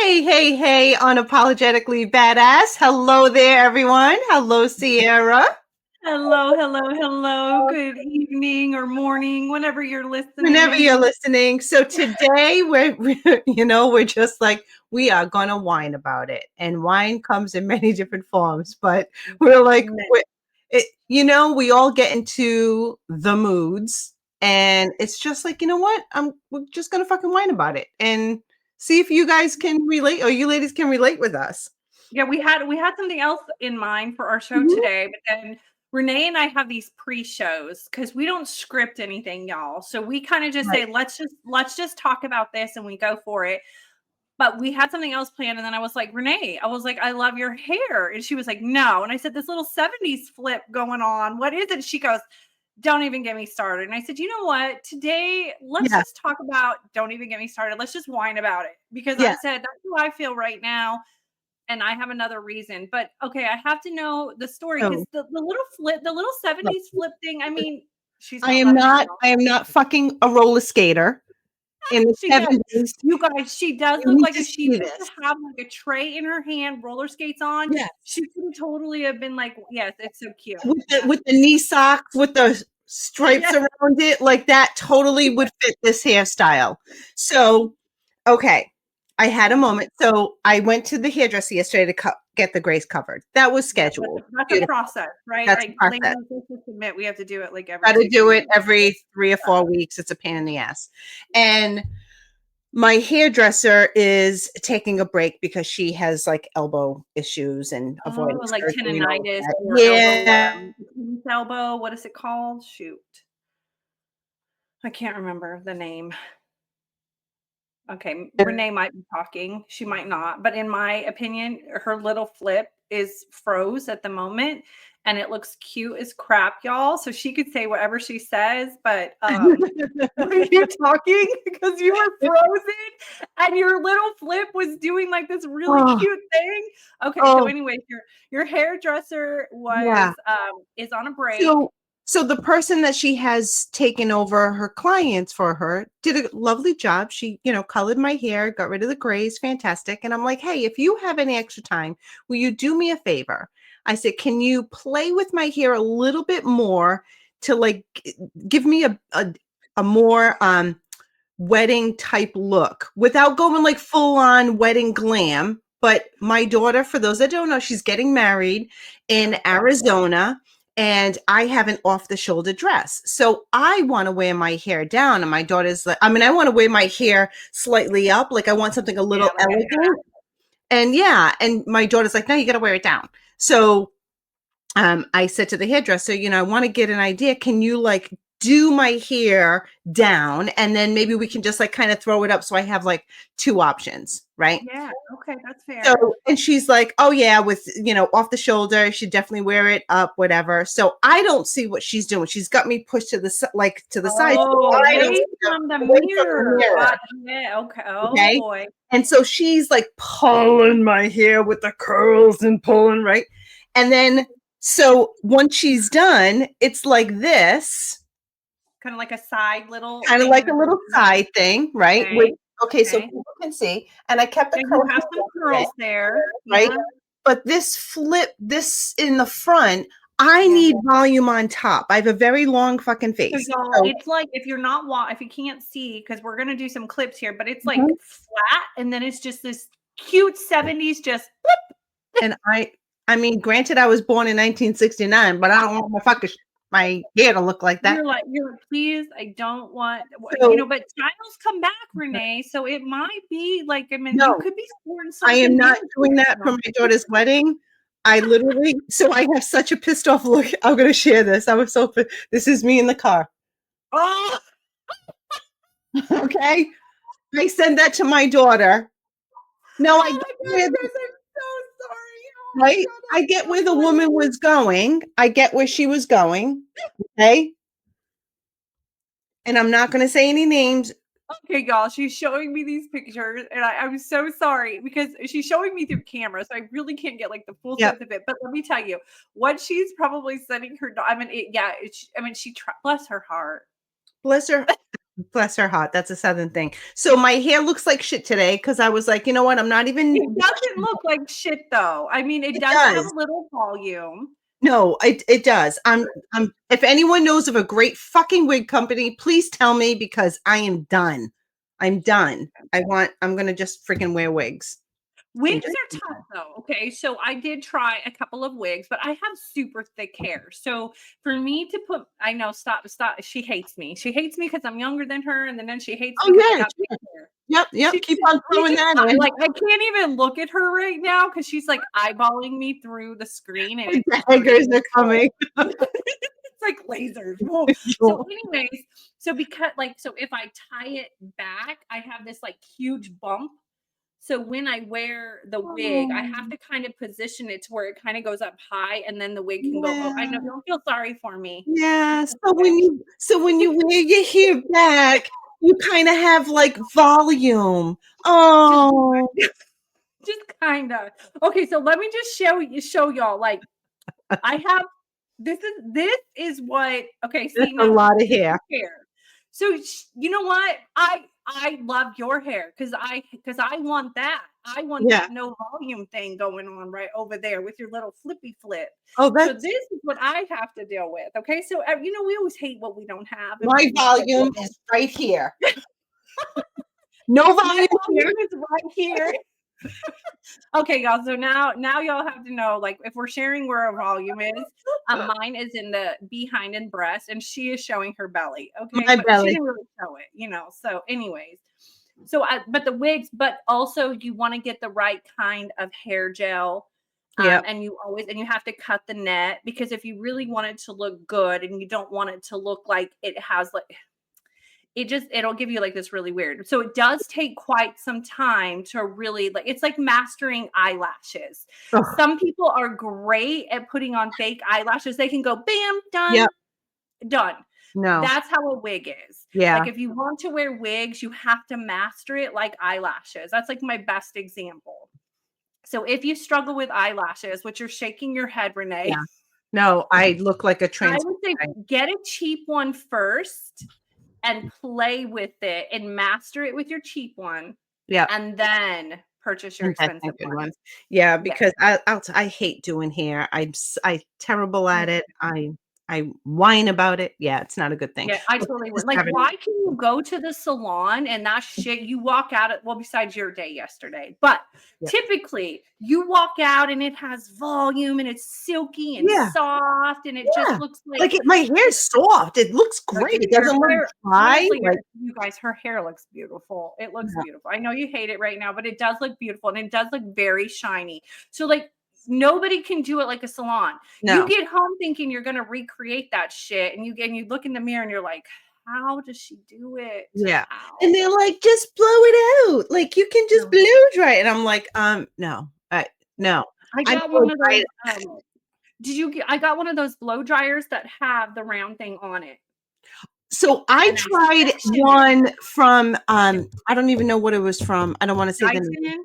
Hey, unapologetically badass. Hello there, everyone. Hello, Sierra. Hello. Good evening or morning, whenever you're Whenever listening. you're listening. So today we're just like, we are going to whine about it. And wine comes in many different forms, but we're like, we all get into the moods and it's just like, you know what? We're just going to fucking whine about it and see if you guys can relate or you ladies can relate with us. Yeah, we had something else in mind for our show Mhm. today, but then Renee and I have these pre-shows because we don't script anything, y'all. So we kind of just Right. say, let's just talk about this and we go for it. But we had something else planned, and then I was like, Renee, I love your hair. And she was like, no. And I said, this little 70s flip going on. What is it? She goes, don't even get me started. And I said, you know what? Today, let's Yeah. just talk about don't even get me started. Let's just whine about it. Because I Yeah. said, that's how I feel right now. And I have another reason. But okay, I have to know the story So because the little flip, the little 70s flip thing, I mean, she's I not am loving it, not y'all. I am not fucking a roller skater in the She does. 70s. You guys, she does You look need like to if she see was this. to have like a tray in her hand, roller skates on, Yes. she could totally have been like, yes, it's so cute. With the Yeah. with the knee socks, with the stripes Yes. around it, like that totally would fit this hairstyle. So, okay, I had a moment. So I went to the hairdresser yesterday to get the grays covered. That was Yeah, scheduled. that's a Beautiful. process, right? That's a Like ladies, process. let's just admit we have to do it like every Got to 2, do 3 it weeks. every 3 or 4 weeks. It's a pain in the ass. And my hairdresser is taking a break because she has like elbow issues and Oh, avoiding like surgery and all of tendonitis that. or Yeah. elbow. What is it called? Shoot. I can't remember the name. Okay, Renee might be talking. She might not, but in my opinion, her little flip is froze at the moment and it looks cute as crap, y'all. So she could say whatever she says, but were you talking because you were frozen and your little flip was doing like this really Oh, cute thing? Okay, so oh, anyways, your hairdresser yeah. is on a break. So so the person that she has taken over her clients for her did a lovely job. She, colored my hair, got rid of the grays, fantastic. And I'm like, "Hey, if you have any extra time, will you do me a favor?" I said, "Can you play with my hair a little bit more to like give me a more wedding type look without going like full on wedding glam?" But my daughter, for those that don't know, she's getting married in Arizona and I have an off the shoulder dress. So I want to wear my hair down and my daughter's like, I want to wear my hair slightly up. Like I want something a Yeah, little like a elegant. And yeah, and my daughter's like, no, you got to wear it down. So I said to the hairdresser, I want to get an idea. Can you like do my hair down and then maybe we can just like kind of throw it up so I have like two options, right? yeah, okay, that's fair. So, and she's like, oh yeah, with, off the shoulder, she definitely wear it up, whatever. So I don't see what she's doing. She's got me pushed to to the side. So Oh, I don't away see from the away from the mirror. mirror. Yeah, okay. Oh Okay. boy. And so she's like pulling my hair with the curls and pulling, right? And then, so once she's done, it's like this, Kind of like a side little kind of thing like in a the little side thing, right? okay. Okay, so Okay. people can see. And I kept the And you curls have some curls there. right? Yeah. But this flip, this in the front, I Yeah. need volume on top. I have a very long fucking So face. y'all, So, it's like if you're not if you can't see, because we're gonna do some clips here, but it's like mhm. flat, and then it's just this cute 70s just And granted, I was born in 1969, but I don't want my hair to look like that. you're like, please, I don't want So, but styles come back, Renee. So it might be like, I mean, you no, could be sporting I am something new not doing that for my daughter's wedding. I literally, so I have such a pissed off look. I'm going to share this. I was so, this is me in the car. Oh, Okay. I send that to my daughter. No, I oh get my God, where you guys, I'm so sorry. Oh my right? God, I that's get where so the funny. woman was going. I get where she was going. Okay. And I'm not going to say any names. Okay, y'all, she's showing me these pictures, and I'm so sorry because she's showing me through camera, so I really can't get like the full Yep. sense of it. But let me tell you, what she's probably sending her. I mean, yeah, I mean, bless her heart. Bless her. Bless her heart. That's a Southern thing. So my hair looks like shit today because I was like, you know what? I'm not It even. doesn't look like shit though. I mean, it It does have a does. little volume. No, it does. I'm. If anyone knows of a great fucking wig company, please tell me because I am done. I'm done. I'm gonna just freaking wear wigs. Wigs Enjoy. are tough though. Okay. So I did try a couple of wigs, but I have super thick hair. So for me to put, I know, stop. She hates me. She hates me because I'm younger than her. And then she hates me Oh because I yeah, got big sure. hair. Yep. Keep on She throwing just, that in. like, I can't even look at her right now because she's like eyeballing me through the screen and it's The hurting daggers me are so. coming. It's like lasers. Whoa. So, anyways, so because like, so if I tie it back, I have this like huge bump. So when I wear the wig, I have Oh, to kind of position it to where it kind of goes up high and then the wig can go. Oh, I know. yeah. Don't feel sorry for me. Yeah. It's So okay. when you wear your hair back, you kind of have like volume. Just, Oh, just kind of. Okay. So let me just show y'all. Like I have this is what okay, that's see a now lot of this hair. is hair. So you know what? I love your hair because I want that. I want Yeah. that no volume thing going on right over there with your little flippy flip. Oh, So that's this is what I have to deal with. Okay. So you know, we always hate what we don't have and my we want what we volume don't. is right here. No My volume here. volume is right here. Okay, y'all. So now y'all have to know, like, if we're sharing where our volume is, mine is in the behind and breast, and she is showing her belly. Okay, My but she belly. didn't really show it, you know. So, anyways, but the wigs, but also you want to get the right kind of hair gel. Yep. And you have to cut the net because if you really want it to look good and you don't want it to look like it has like it'll give you like this really weird. So it does take quite some time to really like it's like mastering eyelashes. Ugh. Some people are great at putting on fake eyelashes. They can go bam, done, Yep. done. No. That's how a wig is. Yeah. Like if you want to wear wigs, you have to master it like eyelashes. That's like my best example. So if you struggle with eyelashes, which you're shaking your head, Renee, Yeah. No, I look like a I trans. would say get a cheap one first and play with it and master it with your cheap one, Yeah. and then purchase your Invest in expensive good one. ones. Yeah, Yes. because I hate doing hair. I terrible at it. Mhm. I whine about it. Yeah, it's not a good thing. Yeah, I But totally this would. Like, Saturday- why can you go to the salon and that shit you walk out at well, besides your day yesterday, but Yeah. typically you walk out and it has volume and it's silky and Yeah. soft and it just Yeah. looks Like like it, my hair's soft. It looks great. It your doesn't look hair dry. honestly, Like you guys, her hair looks beautiful. It looks yeah. beautiful. I know you hate it right now, but it does look beautiful and it does look very shiny. So, like, nobody can do it like a salon. You No. get home thinking you're gonna recreate that shit, and you look in the mirror and you're like, how does she do it? Yeah. And How? they're like, just blow it out. Like you can just No. blow dry. And I'm like, no. No. I I got blow one of dry those. it. I got one of those blow dryers that have the round thing on it, So I and I tried sectioned it. one from I don't even know what it was from. I don't want to say the name. Dyson.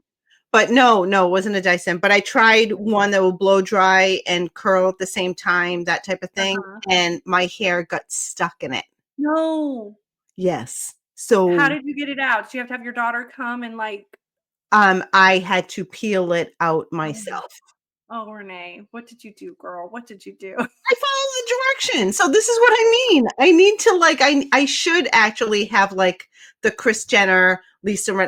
But no, it wasn't a Dyson. But I tried one that will blow dry and curl at the same time, that type of thing. Uh-huh. And my hair got stuck in it. No. Yes. How So did you get it out? Did you have to have your daughter come and like I had to peel it out oh, myself. oh, Renee, what did you do, girl? What did you do? I follow the direction. So this is what I mean. I need to like I should actually have like the Kris Jenner,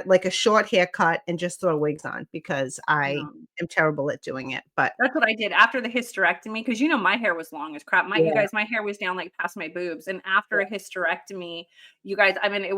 like a short haircut and just throw wigs on because I No. am terrible at doing it. But That's what I did after the hysterectomy because you know my hair was long as crap. You yeah, guys, my hair was down like past my boobs. And after a hysterectomy, you guys, I mean,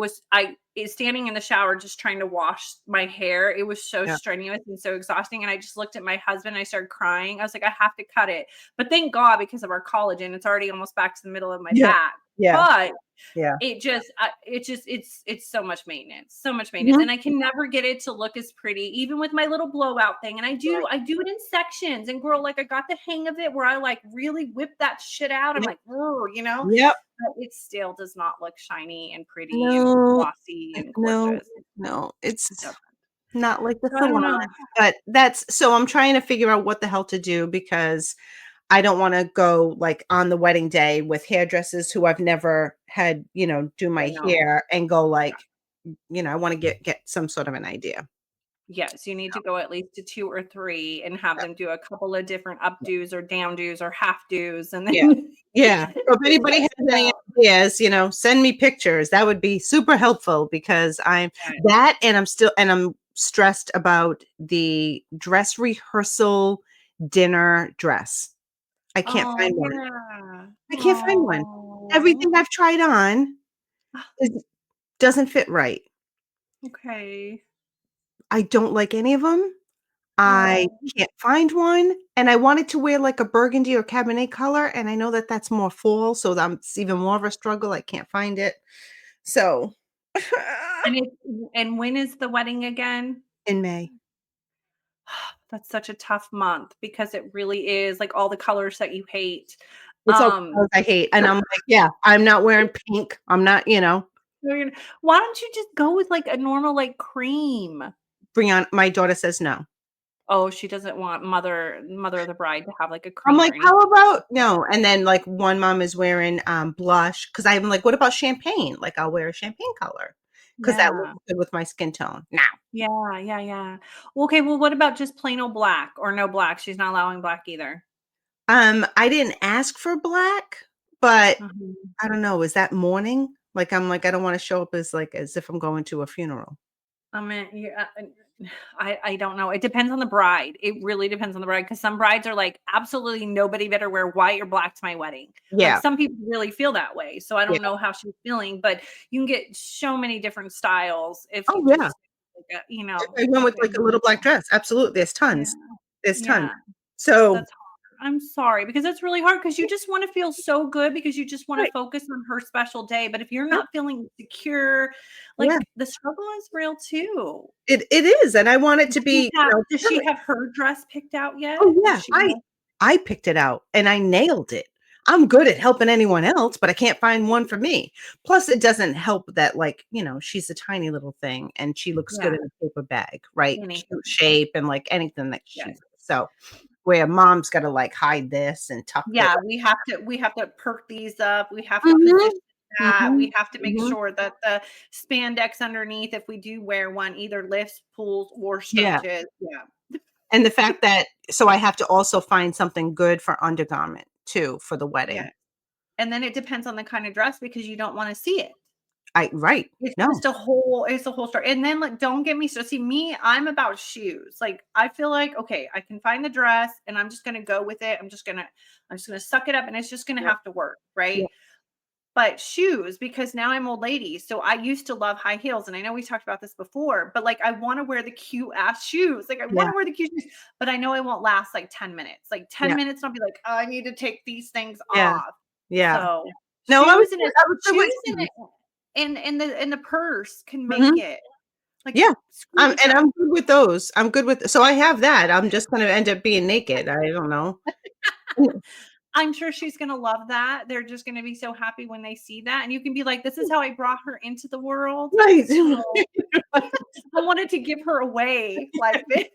standing in the shower just trying to wash my hair. It was so yeah, strenuous and so exhausting. And I just looked at my husband and I started crying. I was like, I have to cut it. But thank God because of our collagen, it's already almost back to the middle of my yeah, back. yeah, But yeah. it's so much maintenance, Mhm. and I can never get it to look as pretty, even with my little blowout thing. And I do it in sections, and girl, like I got the hang of it where I like really whip that shit out. I'm Yep, like, oh, yep. but it still does not look shiny and pretty and No, glossy and no, gorgeous. no. It's It doesn't. not like the So I don't salon. know. But that's so I'm trying to figure out what the hell to do because I don't wanna go, like, on the wedding day with hairdressers who I've never had, do Yeah, my no. hair and go, Yeah. like, I wanna get some sort of an idea. Yes, you need to go at least to 2 or 3 and have them do a couple of different updos or downdos or half dos, and Yeah. then Yeah. So if anybody has test it any out. ideas, send me pictures. That would be super helpful because Yeah. I'm stressed about the dress rehearsal dinner dress. I can't Oh, find one. yeah. I can't find one. Oh, Everything I've tried on is doesn't fit right. okay. I don't like any of them. I Oh, can't find one, and I wanted to wear, like, a burgundy or cabernet color, and I know that that's more fall, so it's even more of a struggle. I can't find it. So and it and when is the wedding again? in May. That's such a tough month because it really is, like, all the colors that you hate. It's all the Um, colors I hate, and I'm like, "Yeah, I'm not wearing pink. I'm not" why don't you just go with, like, a normal, like, cream? bring on my daughter says no. Oh, she doesn't want mother of the bride to have, like, a I'm cream or like, anything. "How about no?" And then, like, one mom is wearing, blush because 'cause I'm like, "What about champagne?" Like, I'll wear a champagne color because that looks Yeah. good with my skin tone. No. Yeah, yeah, yeah. Okay, well, what about just plain old black or no black? She's not allowing black either. I didn't ask for black, but Mhm. I don't know, is that mourning? Like, I'm like, I don't wanna show up as if I'm going to a funeral. I mean, yeah, I don't know. It depends on the bride. It really depends on the bride because some brides are like, absolutely nobody better wear white or black to my wedding. Like Yeah, some people really feel that way. So I yeah. don't know how she's feeling, but you can get so many different styles if Oh, you yeah. just like I went with, like, a little black dress. Absolutely, there's yeah, tons. There's tons. yeah. So That's hard. I'm sorry because that's really hard because you just want to feel so good because you just want to right, focus on her special day. But if you're yep, not feeling secure, yeah. like the struggle is real too. It is, and I want it to be, Does she perfect. have her dress picked out yet? Oh, Does yeah, she I know? I picked it out, and I nailed it. I'm good at helping anyone else, but I can't find one for me. Plus, it doesn't help that, like, she's a tiny little thing, and she looks good Yeah, in a paper bag, right? Cute anything. shape and, like, anything that Yeah. she so, where mom's gotta, like, hide this and tuck this. Yeah, we have to perk these up, we have to Mhm, position that, we mhm, have to make mhm. sure that the spandex underneath, if we do wear one, either lifts, pulls, or Yeah. stretches. Yeah, And the fact that so I have to also find something good for undergarment too for the yeah. wedding. And then it depends on the kind of dress because you don't wanna see it. Right. It's No. just a whole story, and then, like, don't get me so see me, I'm about shoes, like, I feel like, okay, I can find the dress, and I'm just gonna go with it, I'm just gonna suck it up, and it's just gonna Yep, have to work, right? yep, But shoes, because now I'm old lady, so I used to love high heels, and I know we talked about this before, but, like, I wanna wear the cute ass shoes, like, I yeah, wanna wear the cute shoes, but I know it won't last, like, 10 minutes, like, 10 yeah, minutes, and I'll be like, "Oh, I need to take these things yeah, off." yeah. So, No, I was shoes and it I was good with shoes and shoes. it and the purse can make Mhm. it. Like, Yeah. screw the And dress. I'm good with those. I'm good with so I have that. I'm just gonna end up being naked. I don't know. I'm sure she's gonna love that. They're just gonna be so happy when they see that, and you can be like, "This is how I brought her into the world." Right. So, I wanted to give her away like this.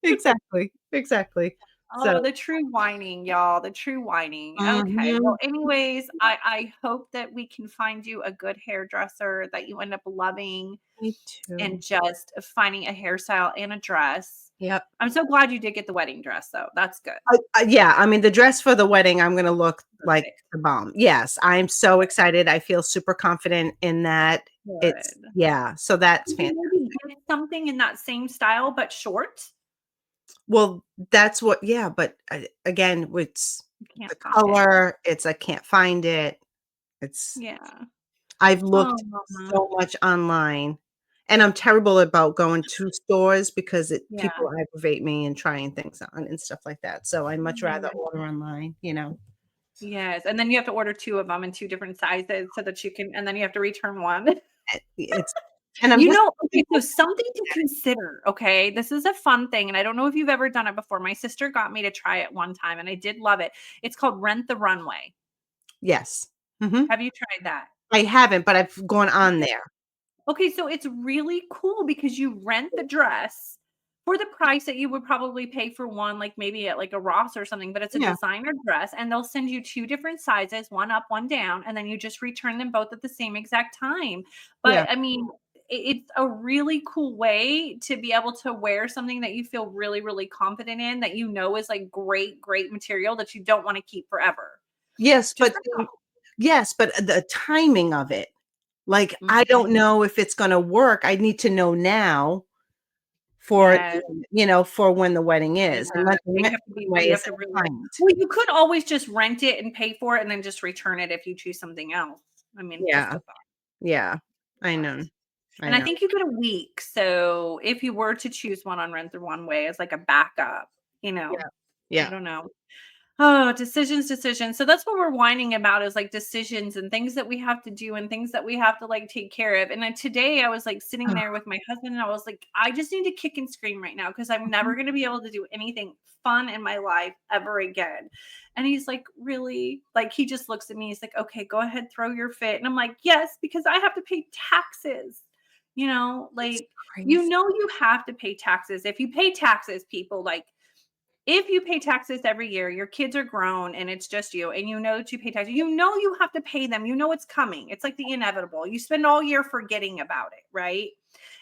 Exactly, exactly. So Oh, the true whining, y'all, the true whining. Okay. Well, mhm. anyways, I hope that we can find you a good hairdresser that you end up loving Me and too. just finding a hairstyle and a dress. Yep. I'm so glad you did get the wedding dress though. That's good. Yeah, I mean, the dress for the wedding, I'm gonna look like Perfect. the bomb. Yes, I'm so excited. I feel super confident in that. It's Good. yeah, so that's You can fantastic. maybe get something in that same style, but short. Well, that's what yeah, but, again, it's You can't the find it. color, it's I can't find it. It's Yeah. I've Oh, looked mama. so much online, and I'm terrible about going to stores because Yeah. people aggravate me and trying things on and stuff like that, so I'd much rather Yeah. order online. Yes, and then you have to order 2 of them in 2 different sizes so that you can and then you have to return 1. It's and I'm You just know, okay, so something to consider, okay? This is a fun thing, and I don't know if you've ever done it before. My sister got me to try it one time, and I did love it. It's called Rent the Runway. yes. Mhm. Have you tried that? I haven't, but I've gone on Okay. there. Okay, so it's really cool because you rent the dress for the price that you would probably pay for one, like maybe at like a Ross or something, but it's a Yeah, designer dress and they'll send you 2 different sizes, one up, one down, and then you just return them both at the same exact time. yeah. But I mean, it's a really cool way to be able to wear something that you feel really, really confident in, that you know is like great, great material that you don't want to keep forever. Yes, Just but for the yes, but the timing of it, like, I Mhm. don't know if it's gonna work. I need to know now for, Yes. for when the wedding Yeah, is, and let the you have to be runway you is have to really like timed. well, you could always just rent it and pay for it and then just return it if you choose something else. I mean, just Yeah, a thought. yeah. I But know, I and I know. think you get a week, so if you were to choose one on Rent the Runway as like a backup, Yeah, I yeah. don't know. Oh, decisions, decisions. So that's what we're whining about is like decisions and things that we have to do and things that we have to like take care of. And then today I was like sitting there with my husband and I was like, I just need to kick and scream right now because I'm never going to be able to do anything fun in my life ever again. And he's like, really? Like he just looks at me. He's like, okay, go ahead, throw your fit. And I'm like, yes, because I have to pay taxes. It's Like crazy. you have to pay taxes. If you pay taxes, people like if you pay taxes every year, your kids are grown and it's just you, and you know that you pay taxes, you have to pay them. You know it's coming. It's like the inevitable. You spend all year forgetting about it, right?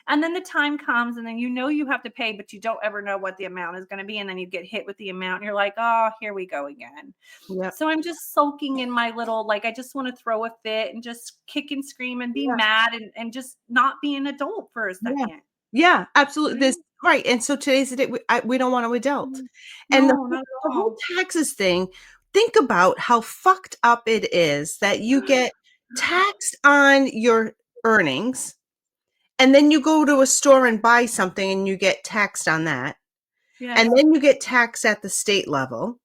And then the time comes, and then you have to pay, but you don't ever know what the amount is going to be. And then you get hit with the amount, and you're like, oh, here we go again. Yep, So I'm just sulking in my little, like, I just want to throw a fit and just kick and scream and be yeah, mad and just not be an adult for a yeah. second. Yeah, absolutely, Right? this right, and so today's the day we don't want to adult. Mhm. And No, not at the whole all. taxes thing, think about how fucked up it is that you get taxed on your earnings, and then you go to a store and buy something and you get taxed on that, and Yes. then you get taxed at the state level,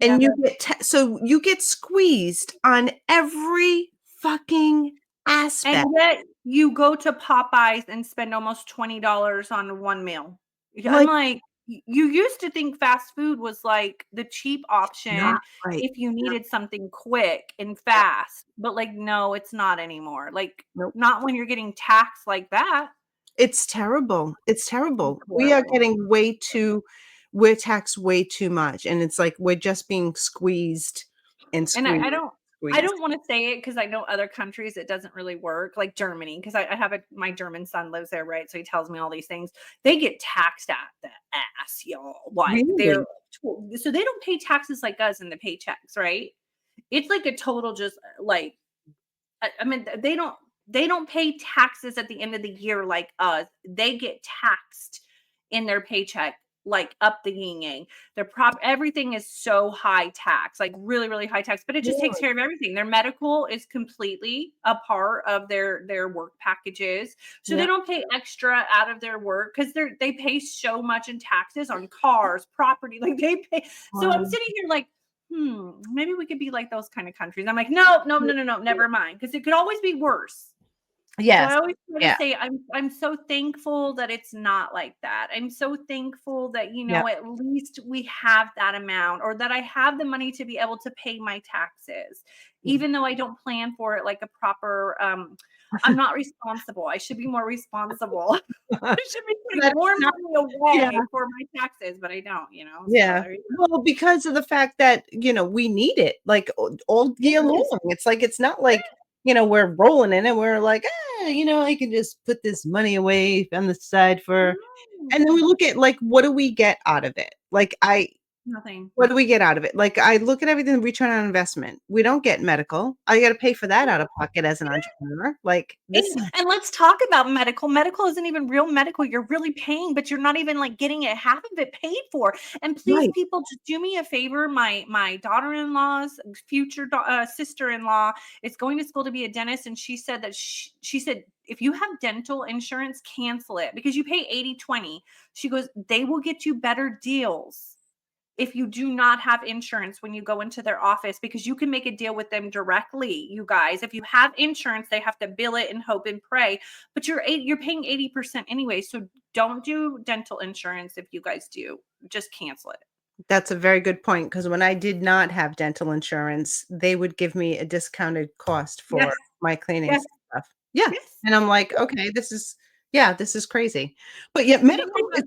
and Yep. you get so you get squeezed on every fucking aspect. And yet you go to Popeyes and spend almost $20 on one meal. Yeah, I'm Like, like, you used to think fast food was like the cheap not option right. if you Yep, needed something quick and yep, fast, but like, no, it's not anymore. Like, nope. not when you're getting taxed like that. It's terrible. It's It's terrible. We are horrible. getting way too we're taxed way too much, and it's like we're just being squeezed and And squeezed, I squeezed. don't wanna say it because I know other countries it doesn't really work, like Germany, 'cause I have my German son lives there, right? So he tells me all these things. They get taxed at the ass, y'all. Like, Really? so they don't pay taxes like us in the paychecks, right? It's like a total just, like I mean, they don't pay taxes at the end of the year like us. They get taxed in their paycheck like up the yin yang. Their prop everything is so high tax, like really, really high tax, but it just takes Really? care of everything. Their medical is completely a part of their work packages. So they Yeah, don't pay extra out of their work because they pay so much in taxes on cars, property, like they pay. So I'm um, sitting here like maybe we could be like those kind of countries. I'm like, no, no, no, no, no, never mind. Because it could always be worse. So I yes, always try to yeah, say I'm so thankful that it's not like that. I'm so thankful that, yeah, at least we have that amount or that I have the money to be able to pay my taxes, yeah. even though I don't plan for it like a proper I'm not responsible. I should be more responsible. I should be putting That's more not money yeah, away for my taxes, but I don't. So yeah. there you Well, because of the fact that, we need it, like, all go. year Yes. long. It's like it's not like, we're rolling in it, we're like, I can just put this money away on the side for and then No, we look at, like, what do we get out of it? Like, nothing. what do we get out of it? Like, I look at everything return on investment. We don't get medical. I gotta pay for that out of pocket as an entrepreneur. Like, this And let's talk about medical. Medical isn't even real medical. You're really paying, but you're not even like getting it half of it paid for. And please, right. people, just do me a favor. My daughter-in-law's future sister-in-law is going to school to be a dentist, and she said that she said if you have dental insurance, cancel it because you pay 80/20. She goes, they will get you better deals if you do not have insurance when you go into their office because you can make a deal with them directly, you guys. If you have insurance, they have to bill it and hope and pray, but you're paying 80% anyway. So don't do dental insurance if you guys do. Just cancel it. That's a very good point because when I did not have dental insurance, they would give me a discounted cost for Yes. my cleanings Yes. and stuff. Yeah, Yes. and I'm like, "Okay, Yeah, this is crazy. But yet And then medical is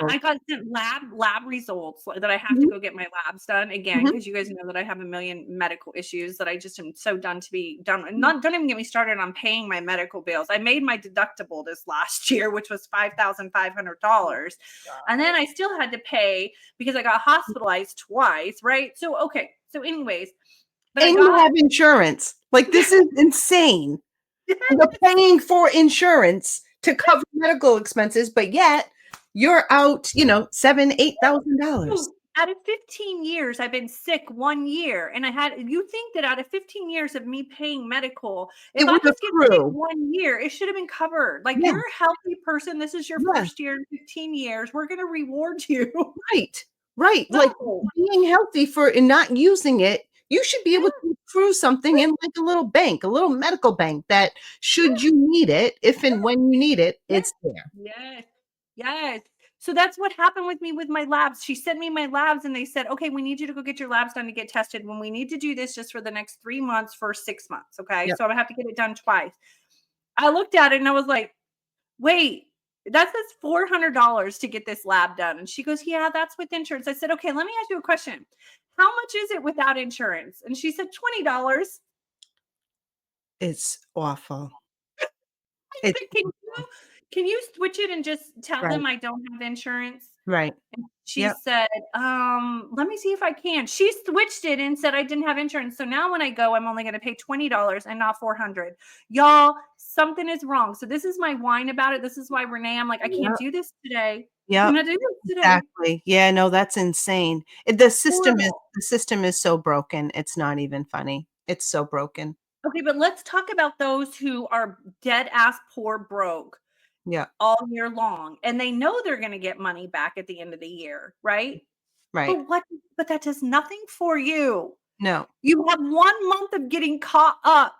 I horrible. got sent lab results that I have to Mhm, go get my labs done again mhm, because you guys know that I have a million medical issues that I just am so done to be done. mhm. Not don't even get me started on paying my medical bills. I made my deductible this last year, which was $5,500. And then I still had to pay because I got hospitalized twice, right? So okay. So anyways, but I And you got have insurance. Like, this is insane. You're paying for insurance to cover medical expenses, but yet you're out, 7, $8,000. so out of 15 years, I've been sick 1 year, and you think that out of 15 years of me paying medical, It if I would just get sick accrue. 1 year, it should have been covered. Like, Yeah, you're a healthy person, this is your yeah, first year in 15 years, we're gonna reward you. right, right. Like, No. being healthy for and not using it, you should be able Yeah, to accrue something in, like, a little bank, a little medical bank that should you need it, if and when you need it, yeah. it's there. Yes. Yes. So that's what happened with me with my labs. She sent me my labs and they said, okay, we need you to go get your labs done to get tested. When we need to do this just for the next 3 months for 6 months. Okay. Yep. So I'm gonna have to get it done twice. I looked at it and I was like, wait, that says $400 to get this lab done. And she goes, yeah, that's with insurance. I said, okay, let me ask you a question. How much is it without insurance? And she said, $20. It's awful. I It's said, awful. can you switch it and just tell Right, them I don't have insurance? right. And she Yep. said, let me see if I can. She switched it and said I didn't have insurance. So now when I go, I'm only going to pay $20 and not 400. Y'all, something is wrong. So this is my whine about it. This is why Renee, I'm like, I can't Yep, do this today. I yep. cannot do this today. Exactly. Yeah, no, that's insane. Horrible. The system is so broken, it's not even funny. It's so broken. Okay, but let's talk about those who are dead ass poor broke Yeah, all year long and they know they're going to get money back at the end of the year, right? right. But that does nothing for you. No, You have 1 month of getting caught up.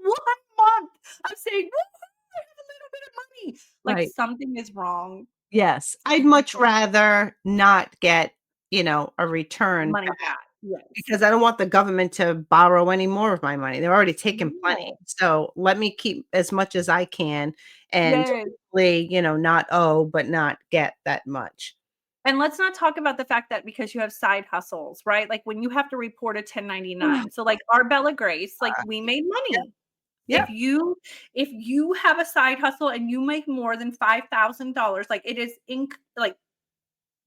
1 month of saying, "Woo-hoo, I have a little bit of money." Like right. something is wrong. Yes, I'd much rather not get, a return Money back back. Yes. because I don't want the government to borrow any more of my money. They're already taking plenty. No. So, let me keep as much as I can and Yes. hopefully, not owe, but not get that much. And let's not talk about the fact that because you have side hustles, right? Like when you have to report a 1099. So like our Bella Grace, like we made Yep, money. yep, If you have a side hustle and you make more than $5,000, like it is like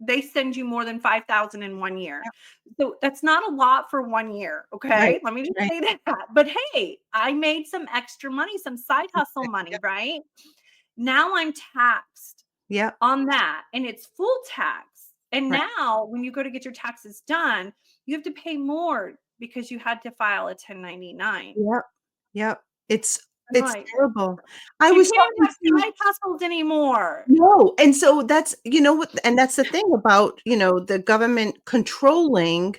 they send you more than 5,000 in 1 year. yep, So that's not a lot for 1 year, right, okay? Let me just right. say that. But hey, I made some extra money, some side hustle money, Yep, right? Now I'm taxed yep, on that and it's full tax. And right. now when you go to get your taxes done, you have to pay more because you had to file a 1099. Yep, yep. It's I'm it's like, terrible. I you was can't even talking have to side hustles anymore. no, and so that's what and that's the thing about, the government controlling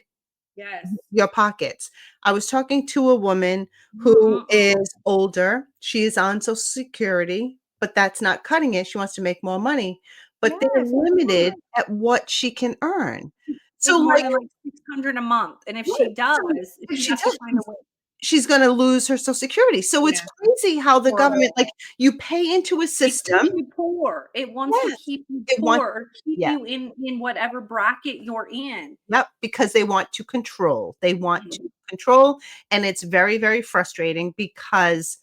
Yes. your pockets. I was talking to a woman who Mm-mm-mm. is older. She is on Social Security, but that's not cutting it. She wants to make more money, but they're Yes, of limited course. at what she can earn. So, Make more like than like 600 a month, and if right, she does, so if she she has to does, find a way. she's gonna lose her Social Security. So it's Yeah, crazy how the government horrible. like, you pay into a It keeps system. you poor. It wants to Yes. keep you They want poor or keep yeah. you in whatever bracket you're in. Yep, because they want to control. They want to Mhm. control, and it's very, very frustrating because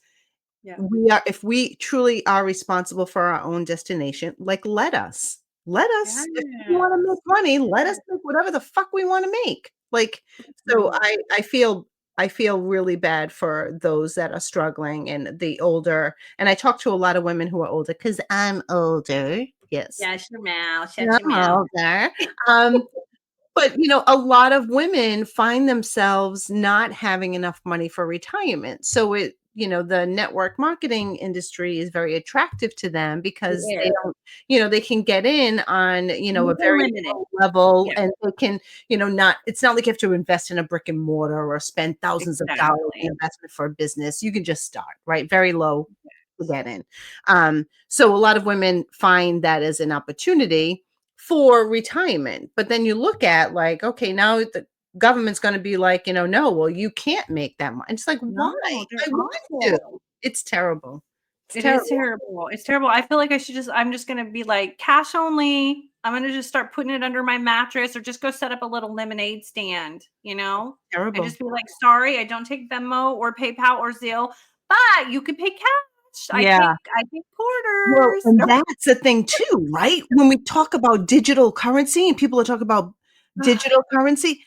Yeah. we are if we truly are responsible for our own destination, like, let us. Let us. If we wanna Yes. make money, let us Yes. make whatever the fuck we wanna make. Like, so No. I feel really bad for those that are struggling and the older and I talk to a lot of women who are older because 'cause I'm older. Yes. Shut your mouth. Shut your I'm mouth. older. Um but, a lot of women find themselves not having enough money for retirement. So the network marketing industry is very attractive to them It because they is. don't, they can get in on, a More very limited. low level Yeah, and they can, not, it's not like you have to invest in a brick and mortar or spend thousands of dollars in exactly. investment for a business. You can just start, right? Very low to get in. So a lot of women find that as an opportunity for retirement. But then you look at like, okay, now the government's going to be like, no, well, you can't make that much. It's like, why? No, they're I want to. awful. It's terrible. It is terrible. It's terrible. I feel like I'm just gonna be like cash only. I'm gonna just start putting it under my mattress or just go set up a little lemonade stand, and Terrible. just be like, sorry, I don't take Venmo or PayPal or Zelle, but you could pay cash. Yeah. I take Well, quarters. and No. that's the thing too, right? When we talk about digital currency and people are talking about digital currency,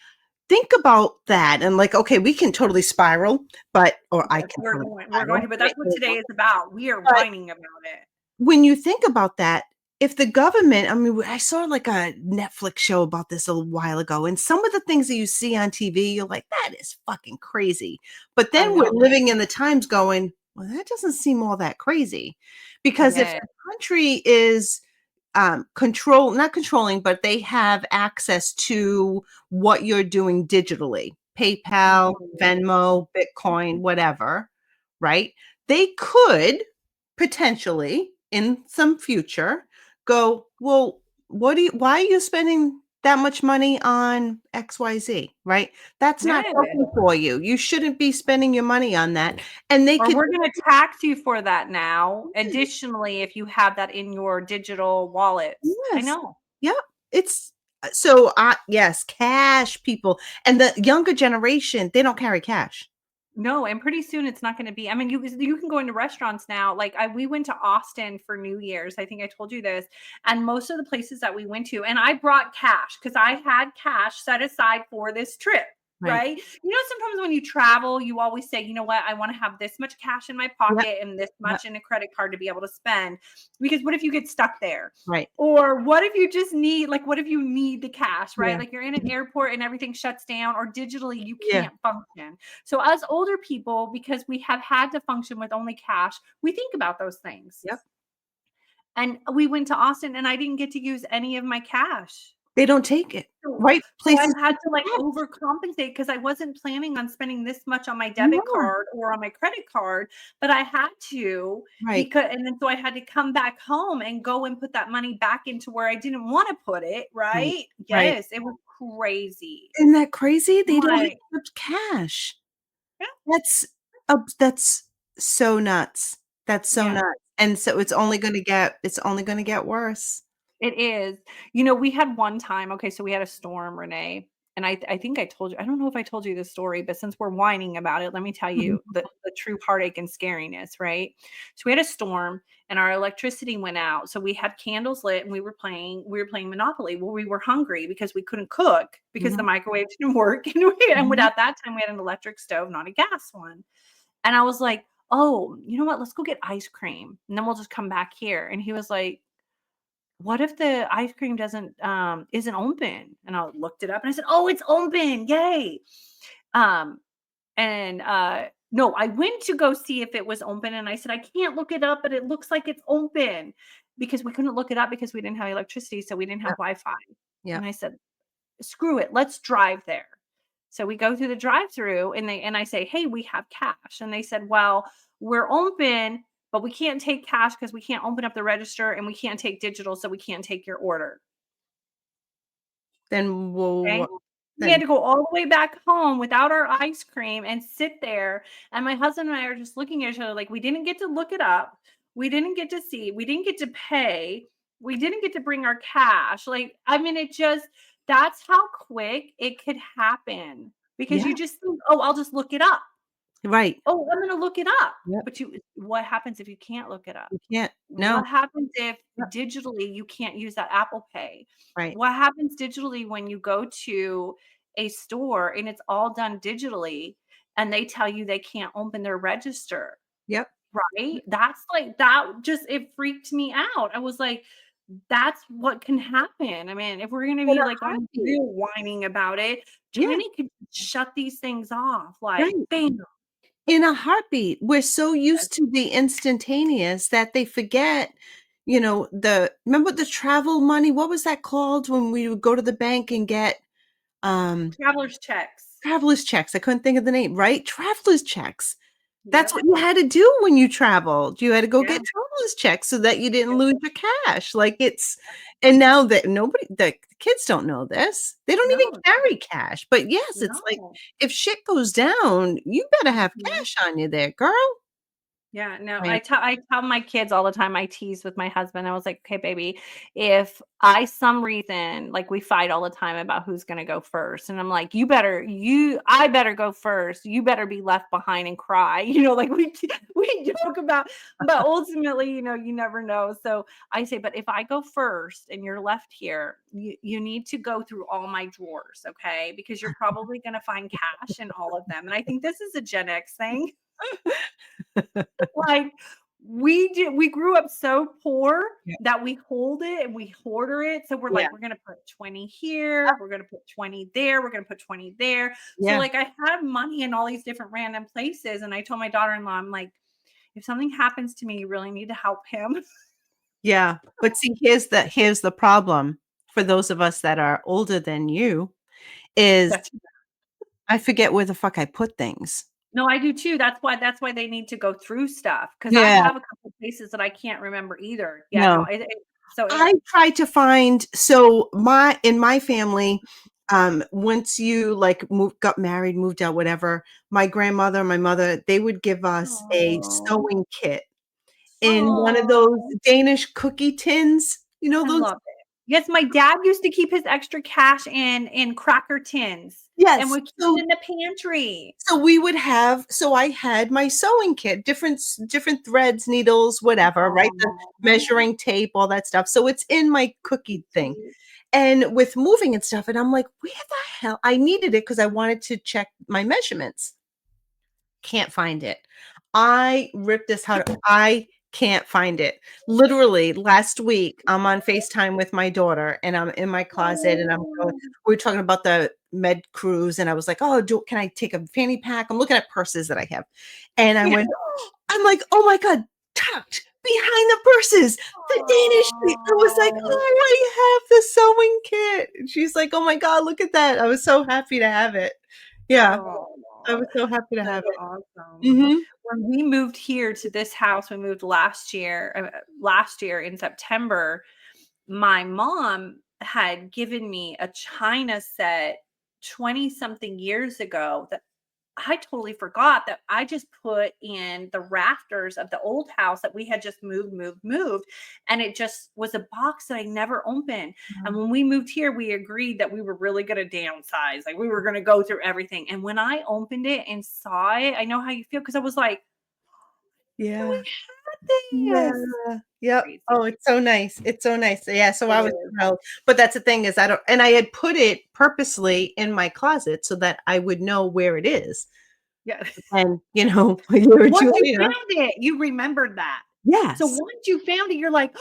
think about that and like, okay, we can totally spiral, but or I Yes, can totally we're going spiral, to, but right? that's what today is about. We are But whining about it. when you think about that, if the government, I mean, I saw like a Netflix show about this a little while ago, and some of the things that you see on TV, you're like, that is fucking crazy. But I then we're know. living in the times going, well, that doesn't seem all that crazy. Because if Yeah. the country is not controlling, but they have access to what you're doing digitally, PayPal, Mhm. Venmo, Bitcoin, whatever, right? They could potentially in some future go, well, why are you spending that much money on XYZ, right? That's not Yeah. helping for you. You shouldn't be spending your money on that. And they Or could, we're gonna tax you for that now, additionally, if you have that in your digital wallets. I yes, know. yep. It's so yes, cash people and the younger generation, they don't carry cash. No, and pretty soon it's not gonna be, I mean, you can go into restaurants now, like, we went to Austin for New Year's, I think I told you this, and most of the places that we went to, and I brought cash because I had cash set aside for this trip, Right. right? Sometimes when you travel, you always say, "You know what? I wanna have this much cash in my Yep. pocket and this Yep. much in a credit card to be able to spend," because what if you get stuck there? Right. Or what if you just need, like, what if you need the cash, right? Yeah. Like, you're in an airport and everything shuts down, or digitally you Yeah. can't function. So, as older people, because we have had to function with only cash, we think about those things. Yep. And we went to Austin and I didn't get to use any of my cash. They don't take it. So Right so I places had take to, like, cash. overcompensate because I wasn't planning on spending this much on my debit Yeah. card or on my credit card, but I had to, Right. because and then so I had to come back home and go and put that money back into where I didn't wanna put it, Right. right? Right. Yes, it was crazy. Isn't that crazy? They don't have Like, much cash. yeah, That's so nuts. That's so yeah. nuts. And so it's only gonna get worse. It is. We had one time, okay, so we had a storm, Renee, and I think I told you, I don't know if I told you this story, but since we're whining about it, let me tell Mhm. you the true heartache and scariness, right? So we had a storm and our electricity went out. So we had candles lit and we were playing Monopoly. Well, we were hungry because we couldn't cook because the Mhm. microwave didn't work. And Mhm. at that time we had an electric stove, not a gas one. And I was like, "Oh, you know what? Let's go get ice cream and then we'll just come back here." And he was like, what if the ice cream isn't open? And I looked it up and I said, "Oh, it's open. Yay." Um, and no, I went to go see if it was open and I said, "I can't look it up, but it looks like it's open." Because we couldn't look it up because we didn't have electricity, so we didn't have Yep. Wi-Fi. And Yep. I said, "Screw it, let's drive there." So we go through the drive-through and I say, "Hey, we have cash." And they said, "Well, we're open, but we can't take cash because we can't open up the register and we can't take digital, so we can't take your order." Then Okay. we'll We had then to go all the way back home without our ice cream and sit there. And my husband and I are just looking at each other like, we didn't get to look it up. We didn't get to see. We didn't get to pay. We didn't get to bring our cash. Like, I mean, that's how quick it could happen because yeah, you just think, oh, I'll just look it up. right. Oh, I'm gonna look it up. Yep. But what happens if you can't look it up? You can't no. What happens if Yep. digitally you can't use that Apple Pay? Right. What happens digitally when you go to a store and it's all done digitally and they tell you they can't open their register, Yep. right? That's like that just it freaked me out. I was like, that's what can happen. I mean, if we're gonna In be a like on heartbeat. real whining about it, Yeah, China could shut these things off like right. bam. In a heartbeat. We're so used to the instantaneous that they forget, remember the travel money? What was that called when we would go to the bank and get, um, Traveler's checks. traveler's checks? I couldn't think of the name, right? Traveler's checks. That's Yep. what you had to do when you traveled. You had to go Yeah. get traveler's checks so that you didn't lose your cash. Like and now that the kids don't know this. They don't even No, carry cash. But yes, it's like no. if shit goes down, you better have Mhm. cash on you there, girl. Yeah, no, Right. I tell my kids all the time, I tease with my husband. I was like, "Okay, baby, if I some reason like we fight all the time about who's gonna go first, and I'm like, I better go first. You better be left behind and cry." Like we joke about, but ultimately, you never know. So I say, but if I go first and you're left here, you need to go through all my drawers, okay? Because you're probably gonna find cash in all of them. And I think this is a Gen X thing. Like, we grew up so poor Yeah. that we hold it and we hoarder it. So we're Yeah. like, we're gonna put 20 here, we're gonna put 20 there, we're gonna put 20 there. So Yeah. like I have money in all these different random places. And I told my daughter-in-law, I'm like, if something happens to me, you really need to help him. Yeah. But see, here's the problem for those of us that are older than you is That's I forget where the fuck I put things. No, I do too. That's why they need to go through stuff because I Yeah. have a couple places that I can't remember either. Yeah, no, No. I tried to find so in my family, once you like got married, moved out, whatever, my grandmother, my mother, they would give us a Oh, sewing kit in one of those oh. Danish cookie tins. You know I those? love it. Yes, my dad used to keep his extra cash in cracker tins and Yes. would keep it in the pantry. So we would have so I had my sewing kit, different threads, needles, whatever, right? The Aw, measuring tape, all that stuff. So it's in my cookie thing. sweet. And with moving and stuff, and I'm like, where the hell? I needed it because I wanted to check my measurements. Can't find it. I ripped this out. I can't find it. Literally last week, I'm on FaceTime with my daughter and I'm in my closet and Oh, we're talking about the med cruise. And I was like, oh, can I take a fanny pack? I'm looking at purses that I have. And I yeah. went, I'm like, oh my God, tucked behind the purses, the Danish. I was like, Oh, oh, I have the sewing kit. And she's like, oh my God, look at that. I was so happy to have it. Yeah, I oh, was so happy to have that's it. awesome. Mhm. When we moved here to this house, we moved last year in September. My mom had given me a china set 20 something years ago that I totally forgot that I just put in the rafters of the old house that we had just moved. And it just was a box that I never opened. And when we moved here, we agreed that we were really going to downsize. Like we were going to go through everything. And when I opened it and saw it, I know how you feel because I was like, "Oh, Yeah. we had Yeah. this." Yep. Crazy. Oh, it's so nice. It's so nice. Yeah, so It I was is. thrilled. But that's the thing is I don't and I had put it purposely in my closet so that I would know where it is. Yeah. And, a year or Once two you later. found it, you remembered that. So Yes. once you found it, you're like,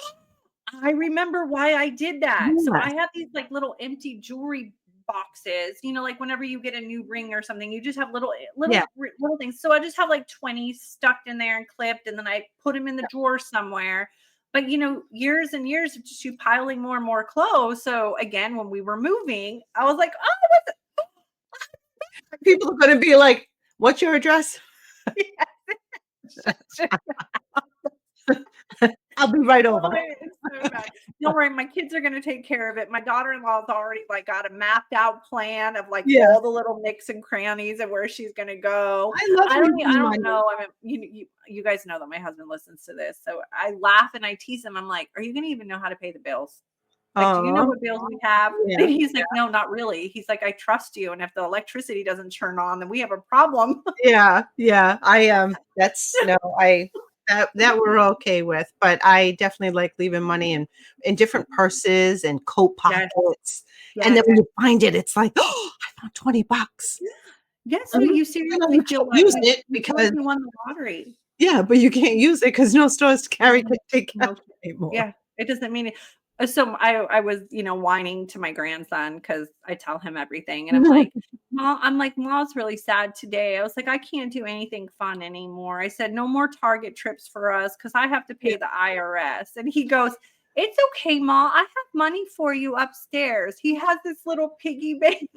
I remember why I did that. So I Yes. have these like little empty jewelry boxes, like whenever you get a new ring or something, you just have Yeah. little things. So I just have like 20 stuck in there and clipped, and then I put them in the drawer somewhere. But years and years of just you piling more and more clothes. So again, when we were moving, I was like, oh, People are gonna be like, "What's your address?" I'll be right oh, over. it's so bad. Don't worry, my kids are gonna take care of it. My daughter-in-law's already like got a mapped out plan of like Yeah. all the little nooks and crannies and where she's gonna go. I love I losing don't money. know. I mean, you guys know that my husband listens to this, so I laugh and I tease him. I'm like, "Are you gonna even know how to pay the bills? Like, do you know Aw. what bills we have?" Yeah. And he's like, "No, not really." He's like, "I trust you, and if the electricity doesn't turn on, then we have a problem." Yeah, yeah. That's no, I that we're okay with, but I definitely like leaving money in different purses and coat Yes, pockets. And then yes. when you find it, it's like, "Oh, I found $20." Yes, so Mhm. you You seriously feel can't like use it you feel like because you won the lottery. yeah, but you can't use it because no stores Mhm. take cash No, anymore. yeah, it doesn't mean it. So I was, whining to my grandson because I tell him everything, and I'm like, "Mom's really sad today." I was like, "I can't do anything fun anymore." I said, "No more Target trips for us because I have to Yeah. pay the IRS." And he goes, "It's okay, Ma. I have money for you upstairs." He has this little piggy bank.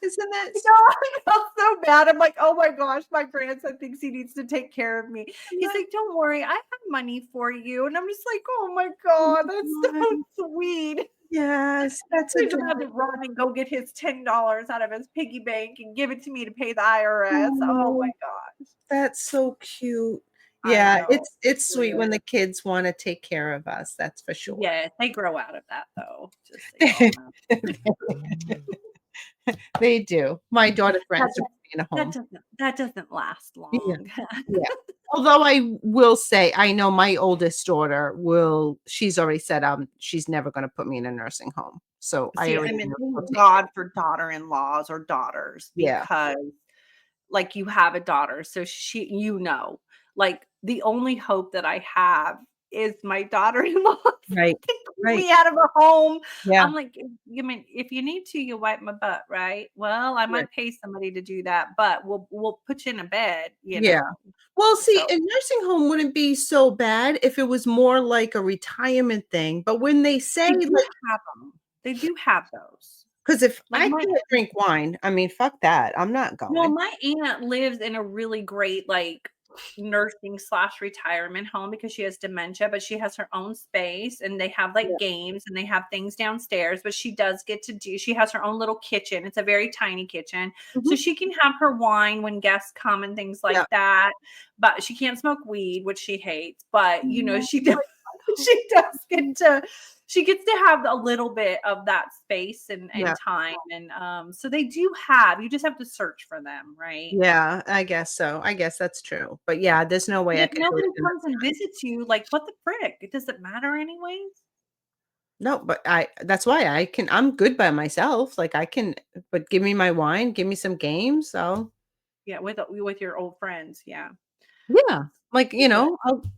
Isn't that No, I felt so bad. I'm like, "Oh my gosh, my grandson thinks he needs to take care of me." He's like, "Don't worry, I have money for you." And I'm just like, "Oh my God, that's so sweet." Yes, that's He's about to adorable. run and go get his $10 out of his piggy bank and give it to me to pay the IRS. Oh my Oh, gosh. that's so cute. I Yeah, know. it's sweet when Cute. the kids wanna take care of us, that's for sure. Yes, they grow out of that though, just so y'all know. They do. My daughter That threatens to does put me in a home. that doesn't last Yeah, long. yeah. Although I will say, I know my oldest daughter she's already said, she's never gonna put me in a nursing home. So I See, already I'm in know she'll thank take care. God for daughter-in-laws or daughters Yeah, because, like, you have a daughter, so like, the only hope that I have is my daughter-in-law right, to keep right. me out of a home. Yeah, I'm like, "You mean if you need to, you wipe my butt, right? Well, I right. might pay somebody to do that, but we'll put you in a bed, you Yeah. know?" Well, see, So, a nursing home wouldn't be so bad if it was more like a retirement thing, but when they say, they do like, have them. They do have those. because if Like, I my can't drink wine, I mean, fuck that, I'm not No, going. my aunt lives in a really great, like, nursing/retirement home because she has dementia, but she has her own space, and they have, like, Yeah. games, and they have things downstairs, but she has her own little kitchen. It's a very tiny kitchen, so Mhm. she can have her wine when guests come and things Yeah. like that, but she can't smoke weed, which she hates, but, Oh she does my she does get to she gets to have a little bit of that space and Yeah. time, and, so they do have you just have to search for them, right? Yeah, I guess so. I guess that's true. But yeah, there's no But way I if could do it nobody in comes the and visits you, like, what the frick? It doesn't matter anyways? no, but that's why I'm good by myself. Like I can but give me my wine, give me some games, so Yeah, with your old friends, yeah. yeah. Like, Yeah.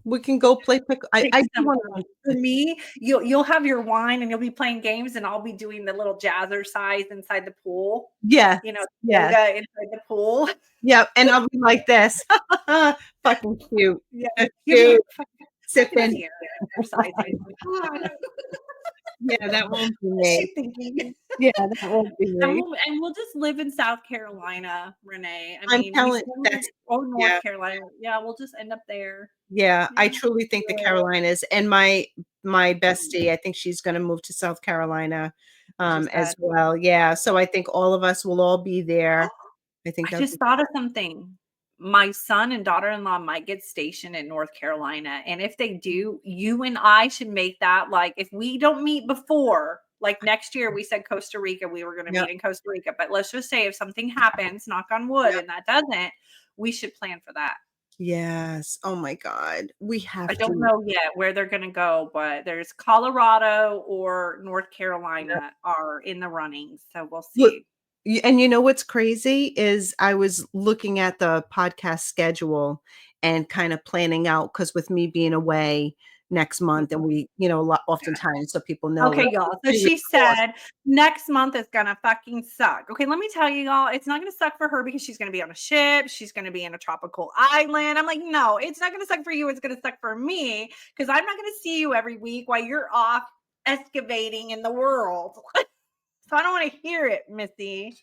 we can go play pick Take I do some wanna for me, you'll have your wine and you'll be playing games, and I'll be doing the little jazzercise inside the pool, yes, yes. yoga inside the pool. Yep, and I'll be like this. Fucking cute. Yeah. That's You'll be like, cute. fucking Sipping. Sierra exercising. Yeah, that won't be What's me. she thinking? Yeah, that won't be And me. we'll just live in South Carolina, Renee. I I'm mean, we telling started that's or North yeah, Carolina. Yeah, we'll just end up there. yeah, Yeah, I truly think the yeah. Carolinas and my bestie, I think she's gonna move to South Carolina, She as said. well. Yeah, so I think all of us will all be there. I think I that'll just be thought of something. My son and daughter-in-law might get stationed in North Carolina, and if they do, you and I should make that, like, if we don't meet before, like, next year, we said Costa Rica, we were gonna yep, meet in Costa Rica, but let's just say if something happens, knock on wood, yep. and that doesn't, we should plan for that. Yes. Oh my god. We I have don't to. know yet where they're gonna go, but there's Colorado or North Yeah. Carolina are in the running, so we'll Look, see. and you know what's crazy is I was looking at the podcast schedule and kind of planning out because with me being away next month and we, oftentimes so people know we Okay, y'all. So she pre-record. said next month is gonna fucking suck. Okay, let me tell you, y'all, it's not gonna suck for her because she's gonna be on a ship. She's gonna be in a tropical island. I'm like, no, it's not gonna suck for you. It's gonna suck for me because I'm not gonna see you every week while you're off excavating in the world. So I don't want to hear it, Missy.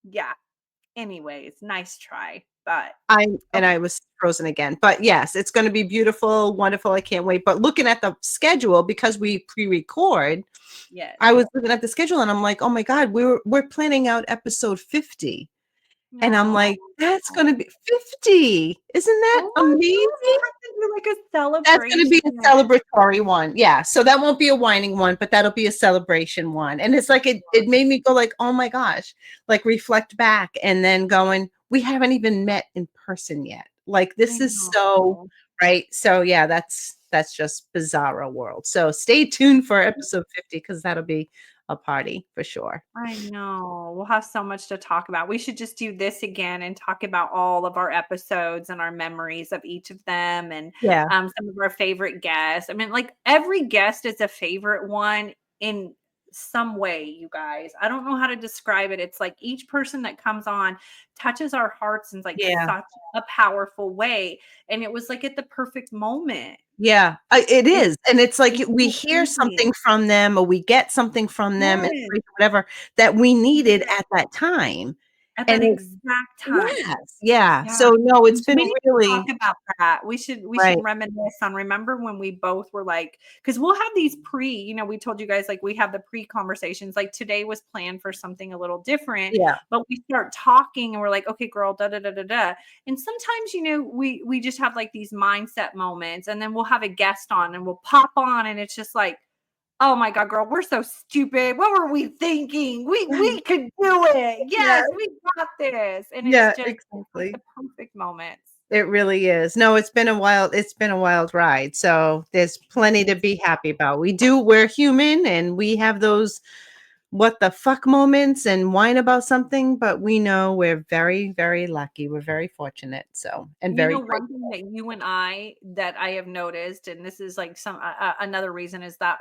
Yeah. Anyways, nice try. But okay, I was frozen again. But yes, it's gonna be beautiful, wonderful. I can't wait. But looking at the schedule, because we pre-record, yes. I was looking at the schedule and I'm like, oh my God, we're planning out episode 50. And I'm No. like, "That's gonna be 50. Isn't that Oh my God, amazing?" we'll have to do like a That's gonna be celebration. a celebratory one. Yeah, so that won't be a whining one, but that'll be a celebration one, and it's like it made me go like, "Oh my gosh," like, reflect back and then going, "We haven't even met in person yet." Like, I this is so know. right? So, yeah, that's just bizarro world. So, stay tuned for episode 50 because 'cause that'll be a party for sure. I know. We'll have so much to talk about. We should just do this again and talk about all of our episodes and our memories of each of them and Yeah, some of our favorite guests. I mean, like every guest is a favorite one in some way, you guys. I don't know how to describe it. It's like each person that comes on touches our hearts in like yeah. such a powerful way. And it was like at the perfect moment. Yeah, it It, is, and it's like it's we so hear crazy. something from them or we get something from them, Yes. whatever, that we needed at that time, At that And it exact time. yes, yeah. Yeah. So, no, it's So been we need to talk really about that. We should right. reminisce on remember when we both were like, because 'cause we'll have these we told you guys, like, we have the pre-conversations, like, today was planned for something a little different, Yeah. but we start talking and we're like, "Okay, girl, da, da, da, da, da." And sometimes, we just have, like, these mindset moments, and then we'll have a guest on, and we'll pop on, and it's just like, "Oh my god, girl, we're so stupid. What were we thinking? We could do it. Yeah, Yes, we got this." And yeah, it's like exactly. the perfect moments. It really is. No, it's been a wild ride. So there's plenty to be happy about. We're human and we have those what the fuck moments and whine about something, but we know we're very, very lucky. We're very fortunate. So, and very One thing grateful. that I have noticed, and this is like another reason, is that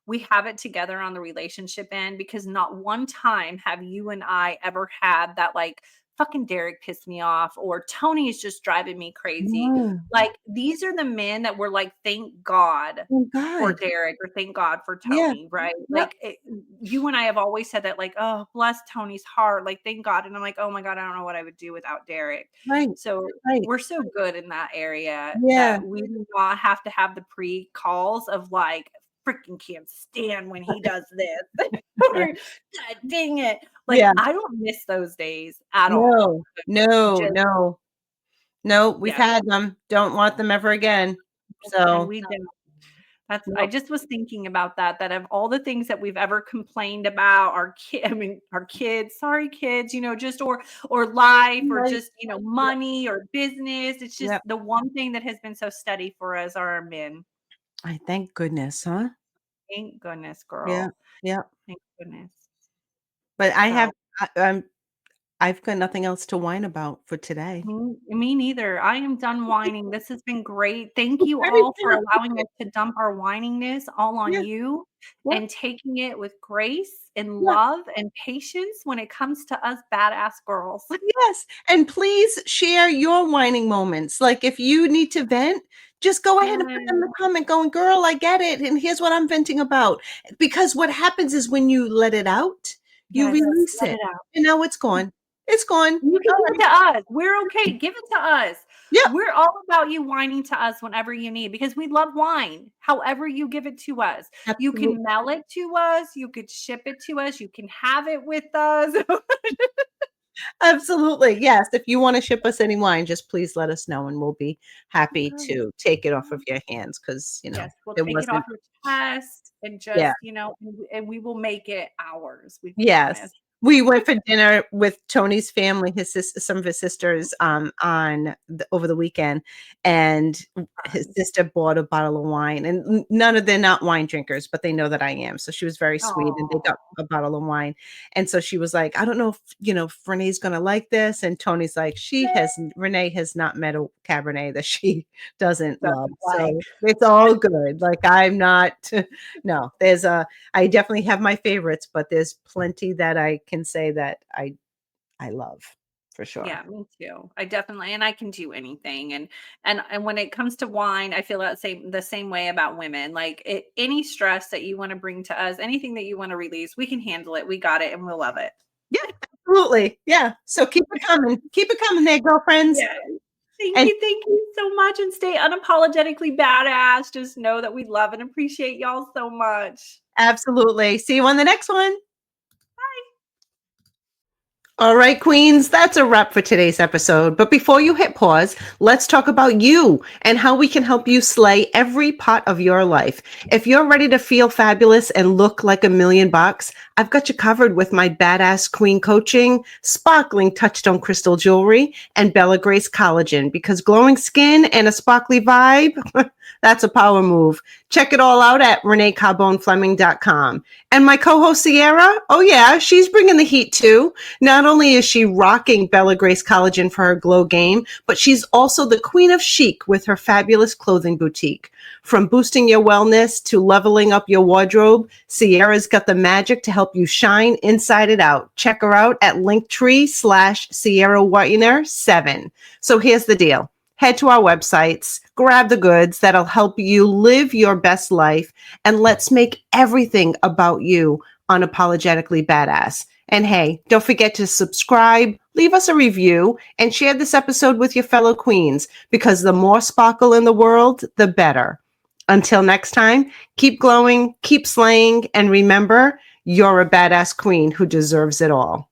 we have it together on the relationship end, because not one time have you and I ever had that, like, fucking Derek pissed me off, or Tony is just driving me crazy. No. Like, these are the men that were like, thank God Oh for God. Derek, or thank God for Yeah. Tony, right? Yep. Like, you and I have always said that, like, oh, bless Tony's heart, like, thank God. And I'm like, oh my God, I don't know what I would do without Derek. Right. So Right. we're so good in that area Yeah. that we do not have to have the pre-calls of, like, freaking can't stand when he does this. Right. Or, God dang it. Like, Yeah. I don't miss those days at all. No. No. Just No. No. We've yeah, had them. Don't want them ever again. and So we don't. I no. just was thinking about that of all the things that we've ever complained about, our kids, sorry kids, just or life, or Right. just, money or business. It's just Yep. the one thing that has been so steady for us are our men. I thank goodness, huh? Thank goodness, Yeah. girl. Yeah. Thank goodness. But I have So, I, um I've got nothing else to whine about for today. me neither. I am done whining. This has been great. Thank you Very all for allowing us therapeutic. to dump our whiningness all on Yeah. you, Yeah. and taking it with grace and Yeah. love and patience when it comes to us badass girls. Yes. And please share your whining moments. Like if you need to vent, just go ahead and put Yes, in the comment going, girl, I get it. And here's what I'm venting about. Because what happens is when you let it out, you yes, release let it. it out. And now it's gone. It's gone. You can All give it right. to us. We're okay. Give it to us. Yep. We're all about you whining to us whenever you need, because we love wine. However, you give it to us. You Absolutely. can mail it to us. You could ship it to us. You can have it with us. Absolutely. Yes. If you want to ship us any wine, just please let us know and we'll be happy Okay. to take it off of your hands because, Yes, we'll it take it off wasn't, your chest and yeah. just, and we will make it ours. We Yes. promise. We went for dinner with Tony's family, some of his sisters, over the weekend, and his Fun. sister bought a bottle of wine, and they're not wine drinkers, but they know that I am. So she was very sweet, and they got Oh, a bottle of wine, and so she was like, "I don't know if Renee's gonna like this," and Tony's like, Renee has not met a Cabernet that she doesn't love, doesn't like. so it's all good. Like I'm not, no, I definitely have my favorites, but there's plenty that I can say that I love for sure. Yeah, me too. I definitely, and I can do anything. And when it comes to wine, I feel the same way about women. Like, any stress that you want to bring to us, anything that you want to release, we can handle it. We got it, and we'll love it. Yeah, absolutely. Yeah. So keep it coming. Keep it coming there, girlfriends. Yeah. And Thank you so much, and stay unapologetically badass. Just know that we love and appreciate y'all so much. absolutely. See you on the next one. All right, queens, that's a wrap for today's episode. But before you hit pause, let's talk about you and how we can help you slay every part of your life. If you're ready to feel fabulous and look like $1,000,000, I've got you covered with my badass queen coaching, sparkling Touchstone crystal jewelry, and Bella Grace collagen, because glowing skin and a sparkly vibe, that's a power move. Check it all out at reneecarbonefleming.com. And my co-host Sierra, oh yeah, she's bringing the heat too. Not only is she rocking Bella Grace collagen for her glow game, but she's also the queen of chic with her fabulous clothing boutique. From boosting your wellness to leveling up your wardrobe, Sierra's got the magic to help you shine inside and out. Check her out at linktree/SierraWhiner7. So here's the deal. Head to our websites, grab the goods that'll help you live your best life, and let's make everything about you unapologetically badass. And hey, don't forget to subscribe, leave us a review, and share this episode with your fellow queens, because the more sparkle in the world, the better. Until next time, keep glowing, keep slaying, and remember, you're a badass queen who deserves it all.